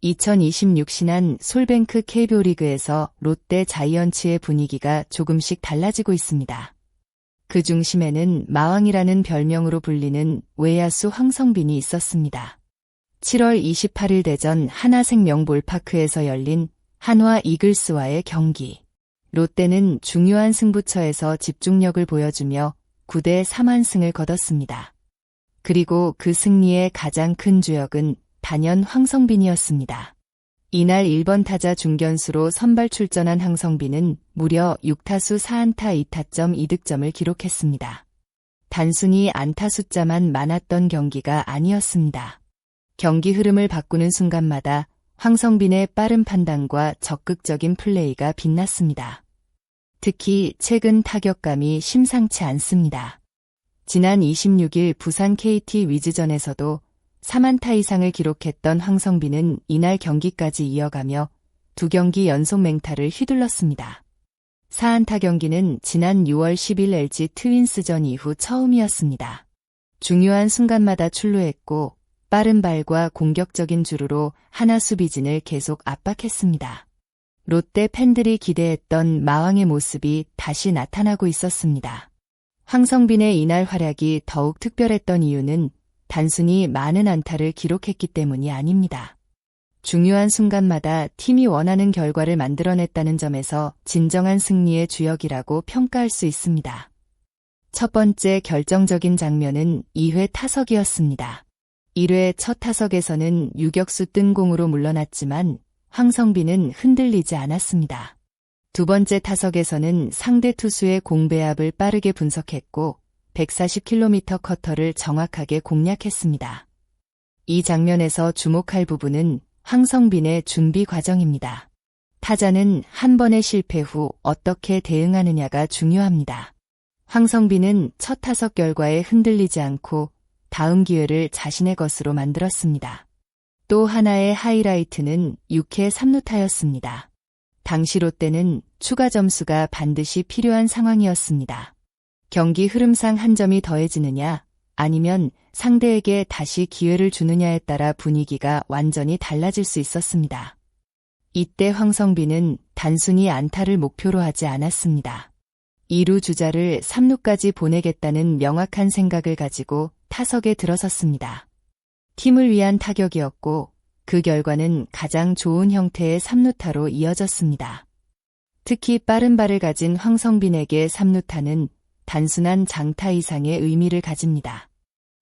2026 신한 솔뱅크 KBO 리그에서 롯데 자이언츠의 분위기가 조금씩 달라지고 있습니다. 그 중심에는 마왕이라는 별명으로 불리는 외야수 황성빈이 있었습니다. 7월 28일 대전 하나생명 볼파크에서 열린 한화 이글스와의 경기. 롯데는 중요한 승부처에서 집중력을 보여주며 9대 3완승을 거뒀습니다. 그리고 그 승리의 가장 큰 주역은 단연 황성빈이었습니다. 이날 1번 타자 중견수로 선발 출전한 황성빈은 무려 6타수 4안타 2타점 2득점을 기록했습니다. 단순히 안타 숫자만 많았던 경기가 아니었습니다. 경기 흐름을 바꾸는 순간마다 황성빈의 빠른 판단과 적극적인 플레이가 빛났습니다. 특히 최근 타격감이 심상치 않습니다. 지난 26일 부산 KT 위즈전에서도 3안타 이상을 기록했던 황성빈은 이날 경기까지 이어가며 2경기 연속 맹타를 휘둘렀습니다. 4안타 경기는 지난 6월 10일 LG 트윈스전 이후 처음이었습니다. 중요한 순간마다 출루했고 빠른 발과 공격적인 주루로 하나 수비진을 계속 압박했습니다. 롯데 팬들이 기대했던 마왕의 모습이 다시 나타나고 있었습니다. 황성빈의 이날 활약이 더욱 특별했던 이유는 단순히 많은 안타를 기록했기 때문이 아닙니다. 중요한 순간마다 팀이 원하는 결과를 만들어냈다는 점에서 진정한 승리의 주역이라고 평가할 수 있습니다. 첫 번째 결정적인 장면은 2회 타석이었습니다. 1회 첫 타석에서는 유격수 뜬 공으로 물러났지만 황성빈은 흔들리지 않았습니다. 두 번째 타석에서는 상대 투수의 공 배합을 빠르게 분석했고 140km 커터를 정확하게 공략했습니다. 이 장면에서 주목할 부분은 황성빈의 준비 과정입니다. 타자는 한 번의 실패 후 어떻게 대응하느냐가 중요합니다. 황성빈은 첫 타석 결과에 흔들리지 않고 다음 기회를 자신의 것으로 만들었습니다. 또 하나의 하이라이트는 6회 3루타였습니다. 당시 롯데는 추가 점수가 반드시 필요한 상황이었습니다. 경기 흐름상 한 점이 더해지느냐 아니면 상대에게 다시 기회를 주느냐에 따라 분위기가 완전히 달라질 수 있었습니다. 이때 황성빈은 단순히 안타를 목표로 하지 않았습니다. 2루 주자를 3루까지 보내겠다는 명확한 생각을 가지고 타석에 들어섰습니다. 팀을 위한 타격이었고 그 결과는 가장 좋은 형태의 3루타로 이어졌습니다. 특히 빠른 발을 가진 황성빈에게 3루타는 단순한 장타 이상의 의미를 가집니다.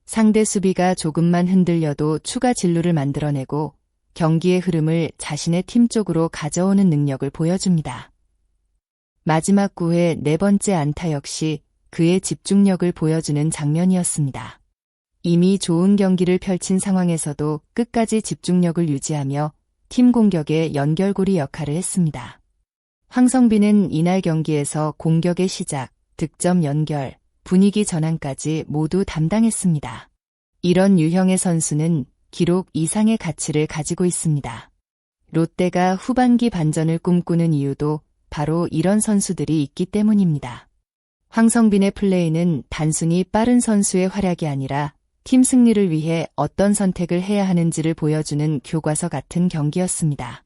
상대 수비가 조금만 흔들려도 추가 진루를 만들어내고 경기의 흐름을 자신의 팀 쪽으로 가져오는 능력을 보여줍니다. 마지막 9회 네 번째 안타 역시 그의 집중력을 보여주는 장면이었습니다. 이미 좋은 경기를 펼친 상황에서도 끝까지 집중력을 유지하며 팀 공격의 연결고리 역할을 했습니다. 황성빈은 이날 경기에서 공격의 시작, 득점 연결, 분위기 전환까지 모두 담당했습니다. 이런 유형의 선수는 기록 이상의 가치를 가지고 있습니다. 롯데가 후반기 반전을 꿈꾸는 이유도 바로 이런 선수들이 있기 때문입니다. 황성빈의 플레이는 단순히 빠른 선수의 활약이 아니라 팀 승리를 위해 어떤 선택을 해야 하는지를 보여주는 교과서 같은 경기였습니다.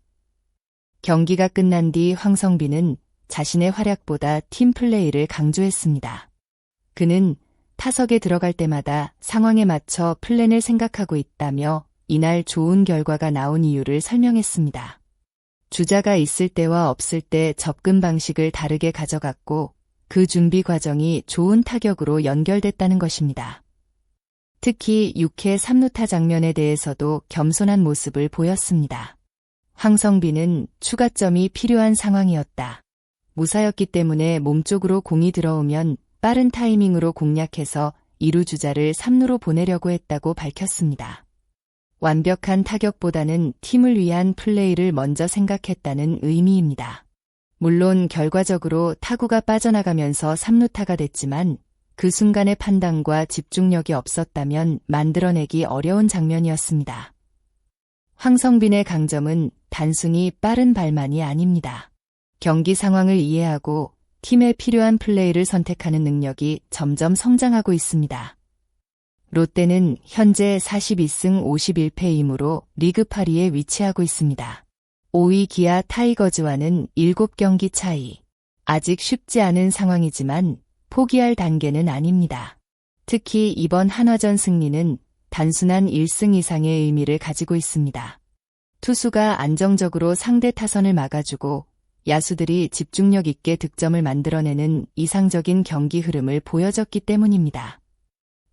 경기가 끝난 뒤 황성빈은 자신의 활약보다 팀 플레이를 강조했습니다. 그는 타석에 들어갈 때마다 상황에 맞춰 플랜을 생각하고 있다며 이날 좋은 결과가 나온 이유를 설명했습니다. 주자가 있을 때와 없을 때 접근 방식을 다르게 가져갔고 그 준비 과정이 좋은 타격으로 연결됐다는 것입니다. 특히 6회 3루타 장면에 대해서도 겸손한 모습을 보였습니다. 황성빈은 추가점이 필요한 상황이었다. 무사였기 때문에 몸쪽으로 공이 들어오면 빠른 타이밍으로 공략해서 2루 주자를 3루로 보내려고 했다고 밝혔습니다. 완벽한 타격보다는 팀을 위한 플레이를 먼저 생각했다는 의미입니다. 물론 결과적으로 타구가 빠져나가면서 3루타가 됐지만 그 순간의 판단과 집중력이 없었다면 만들어내기 어려운 장면이었습니다. 황성빈의 강점은 단순히 빠른 발만이 아닙니다. 경기 상황을 이해하고 팀에 필요한 플레이를 선택하는 능력이 점점 성장하고 있습니다. 롯데는 현재 42승 51패이므로 리그 8위에 위치하고 있습니다. 5위 기아 타이거즈와는 7경기 차이. 아직 쉽지 않은 상황이지만 포기할 단계는 아닙니다. 특히 이번 한화전 승리는 단순한 1승 이상의 의미를 가지고 있습니다. 투수가 안정적으로 상대 타선을 막아주고 야수들이 집중력 있게 득점을 만들어내는 이상적인 경기 흐름을 보여줬기 때문입니다.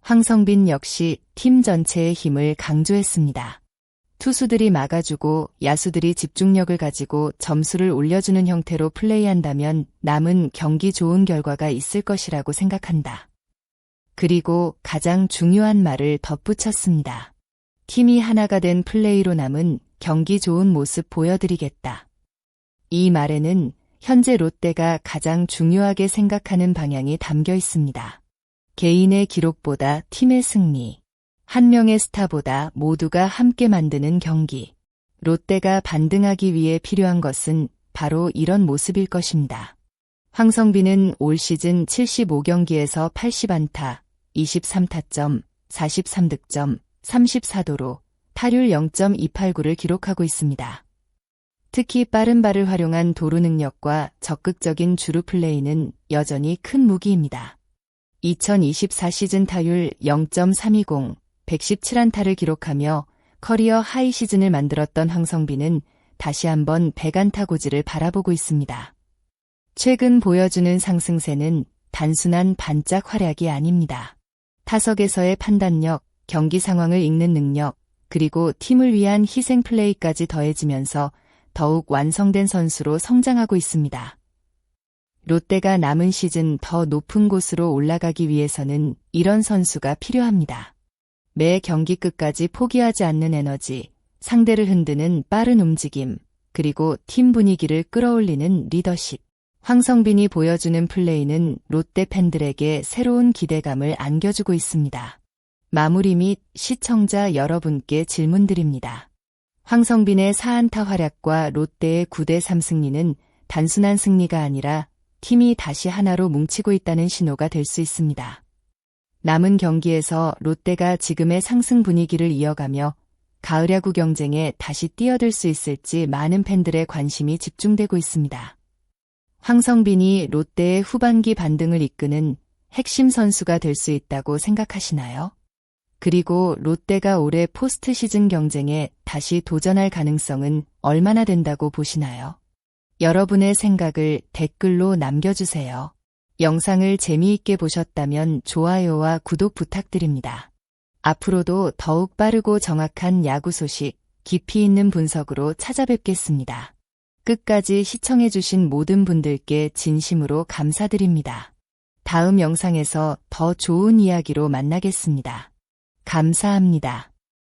황성빈 역시 팀 전체의 힘을 강조했습니다. 투수들이 막아주고 야수들이 집중력을 가지고 점수를 올려주는 형태로 플레이한다면 남은 경기 좋은 결과가 있을 것이라고 생각한다. 그리고 가장 중요한 말을 덧붙였습니다. 팀이 하나가 된 플레이로 남은 경기 좋은 모습 보여드리겠다. 이 말에는 현재 롯데가 가장 중요하게 생각하는 방향이 담겨 있습니다. 개인의 기록보다 팀의 승리. 한 명의 스타보다 모두가 함께 만드는 경기. 롯데가 반등하기 위해 필요한 것은 바로 이런 모습일 것입니다. 황성빈은 올 시즌 75경기에서 80안타, 23타점, 43득점, 34도루, 타율 0.289를 기록하고 있습니다. 특히 빠른 발을 활용한 도루 능력과 적극적인 주루 플레이는 여전히 큰 무기입니다. 2024 시즌 타율 0.320, 117안타를 기록하며 커리어 하이 시즌을 만들었던 황성빈은 다시 한번 100안타 고지를 바라보고 있습니다. 최근 보여주는 상승세는 단순한 반짝 활약이 아닙니다. 타석에서의 판단력, 경기 상황을 읽는 능력, 그리고 팀을 위한 희생 플레이까지 더해지면서 더욱 완성된 선수로 성장하고 있습니다. 롯데가 남은 시즌 더 높은 곳으로 올라가기 위해서는 이런 선수가 필요합니다. 매 경기 끝까지 포기하지 않는 에너지, 상대를 흔드는 빠른 움직임, 그리고 팀 분위기를 끌어올리는 리더십. 황성빈이 보여주는 플레이는 롯데 팬들에게 새로운 기대감을 안겨주고 있습니다. 마무리 및 시청자 여러분께 질문드립니다. 황성빈의 4안타 활약과 롯데의 9대3 승리는 단순한 승리가 아니라 팀이 다시 하나로 뭉치고 있다는 신호가 될 수 있습니다. 남은 경기에서 롯데가 지금의 상승 분위기를 이어가며 가을 야구 경쟁에 다시 뛰어들 수 있을지 많은 팬들의 관심이 집중되고 있습니다. 황성빈이 롯데의 후반기 반등을 이끄는 핵심 선수가 될 수 있다고 생각하시나요? 그리고 롯데가 올해 포스트 시즌 경쟁에 다시 도전할 가능성은 얼마나 된다고 보시나요? 여러분의 생각을 댓글로 남겨주세요. 영상을 재미있게 보셨다면 좋아요와 구독 부탁드립니다. 앞으로도 더욱 빠르고 정확한 야구 소식, 깊이 있는 분석으로 찾아뵙겠습니다. 끝까지 시청해주신 모든 분들께 진심으로 감사드립니다. 다음 영상에서 더 좋은 이야기로 만나겠습니다. 감사합니다.